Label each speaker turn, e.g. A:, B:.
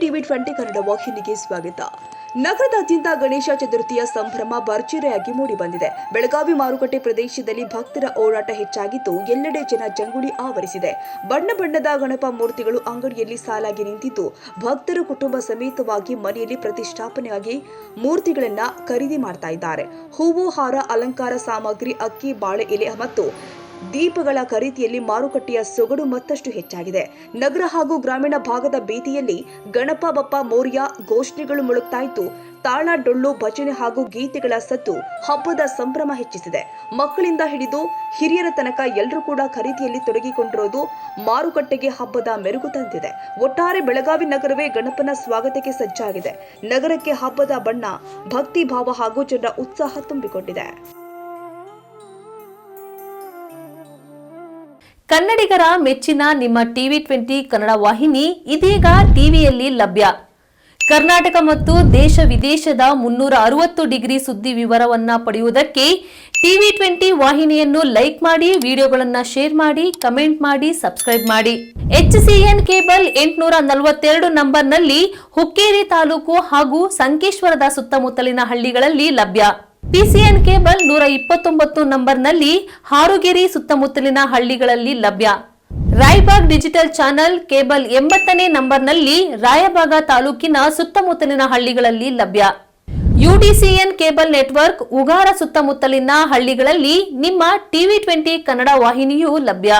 A: TV 20 Kannada ವಾಹಿನಿಗೆ ಸ್ವಾಗತ. ನಗರದಾದ್ಯಂತ ಗಣೇಶ ಚತುರ್ಥಿಯ ಸಂಭ್ರಮ ಭರ್ಜರಿಯಾಗಿ ಮೂಡಿಬಂದಿದೆ. ಬೆಳಗಾವಿ ಮಾರುಕಟ್ಟೆ ಪ್ರದೇಶದಲ್ಲಿ ಭಕ್ತರ ಓಡಾಟ ಹೆಚ್ಚಾಗಿದ್ದು ಎಲ್ಲೆಡೆ ಜನ ಜಂಗುಳಿ ಆವರಿಸಿದೆ. ಬಣ್ಣ ಬಣ್ಣದ ಗಣಪ ಮೂರ್ತಿಗಳು ಅಂಗಡಿಯಲ್ಲಿ ಸಾಲಾಗಿ ನಿಂತಿದ್ದು ಭಕ್ತರು ಕುಟುಂಬ ಸಮೇತವಾಗಿ ಮನೆಯಲ್ಲಿ ಪ್ರತಿಷ್ಠಾಪನೆಯಾಗಿ ಮೂರ್ತಿಗಳನ್ನ ಖರೀದಿ ಮಾಡ್ತಾ ಇದ್ದಾರೆ. ಹೂವು, ಹಾರ, ಅಲಂಕಾರ ಸಾಮಗ್ರಿ, ಅಕ್ಕಿ, ಬಾಳೆ ಎಲೆ ಮತ್ತು ದೀಪಗಳ ಖರೀದಿಯಲ್ಲಿ ಮಾರುಕಟ್ಟೆಯ ಸೊಗಡು ಮತ್ತಷ್ಟು ಹೆಚ್ಚಾಗಿದೆ. ನಗರ ಹಾಗೂ ಗ್ರಾಮೀಣ ಭಾಗದ ಬೀದಿಯಲ್ಲಿ ಗಣಪ ಬಪ್ಪ ಮೋರ್ಯ ಘೋಷಣೆಗಳು ಮೊಳಗ್ತಾ ಇದ್ದು ತಾಳ, ಡೊಳ್ಳು, ಭಜನೆ ಹಾಗೂ ಗೀತೆಗಳ ಸದ್ದು ಹಬ್ಬದ ಸಂಭ್ರಮ ಹೆಚ್ಚಿಸಿದೆ. ಮಕ್ಕಳಿಂದ ಹಿಡಿದು ಹಿರಿಯರ ತನಕ ಎಲ್ಲರೂ ಕೂಡ ಖರೀದಿಯಲ್ಲಿ ತೊಡಗಿಕೊಂಡಿರೋದು ಮಾರುಕಟ್ಟೆಗೆ ಹಬ್ಬದ ಮೆರುಗು ತಂದಿದೆ. ಒಟ್ಟಾರೆ ಬೆಳಗಾವಿ ನಗರವೇ ಗಣಪನ ಸ್ವಾಗತಕ್ಕೆ ಸಜ್ಜಾಗಿದೆ. ನಗರಕ್ಕೆ ಹಬ್ಬದ ಬಣ್ಣ, ಭಕ್ತಿ ಭಾವ ಹಾಗೂ ಜನರ ಉತ್ಸಾಹ ತುಂಬಿಕೊಂಡಿದೆ.
B: ಕನ್ನಡಿಗರ ಮೆಚ್ಚಿನ ನಿಮ್ಮ ಟಿವಿ 20 ಕನ್ನಡ ವಾಹಿನಿ ಇದೀಗ ಟಿವಿಯಲ್ಲಿ ಲಭ್ಯ. ಕರ್ನಾಟಕ ಮತ್ತು ದೇಶ ವಿದೇಶದ 360 ಡಿಗ್ರಿ ಸುದ್ದಿ ವಿವರವನ್ನ ಪಡೆಯುವುದಕ್ಕೆ ಟಿವಿ 20 ವಾಹಿನಿಯನ್ನು ಲೈಕ್ ಮಾಡಿ, ವಿಡಿಯೋಗಳನ್ನು ಶೇರ್ ಮಾಡಿ, ಕಮೆಂಟ್ ಮಾಡಿ, ಸಬ್ಸ್ಕ್ರೈಬ್ ಮಾಡಿ. HCN ಕೇಬಲ್ 842 ನಂಬರ್ನಲ್ಲಿ ಹುಕ್ಕೇರಿ ತಾಲೂಕು ಹಾಗೂ ಸಂಕೇಶ್ವರದ ಸುತ್ತಮುತ್ತಲಿನ ಹಳ್ಳಿಗಳಲ್ಲಿ ಲಭ್ಯ. PCN ಕೇಬಲ್ 129 ನಂಬರ್ನಲ್ಲಿ ಹಾರುಗೆರೆ ಸುತ್ತಮುತ್ತಲಿನ ಹಳ್ಳಿಗಳಲ್ಲಿ ಲಭ್ಯ. ರಾಯಬಾಗ್ ಡಿಜಿಟಲ್ ಚಾನೆಲ್ ಕೇಬಲ್ 80ನೇ ನಂಬರ್ನಲ್ಲಿ ರಾಯಬಾಗ ತಾಲೂಕಿನ ಸುತ್ತಮುತ್ತಲಿನ ಹಳ್ಳಿಗಳಲ್ಲಿ ಲಭ್ಯ. UDCN ಕೇಬಲ್ ನೆಟ್ವರ್ಕ್ ಉಗಾರ ಸುತ್ತಮುತ್ತಲಿನ ಹಳ್ಳಿಗಳಲ್ಲಿ ನಿಮ್ಮ ಟಿವಿ 20 ಕನ್ನಡ ವಾಹಿನಿಯೂ ಲಭ್ಯ.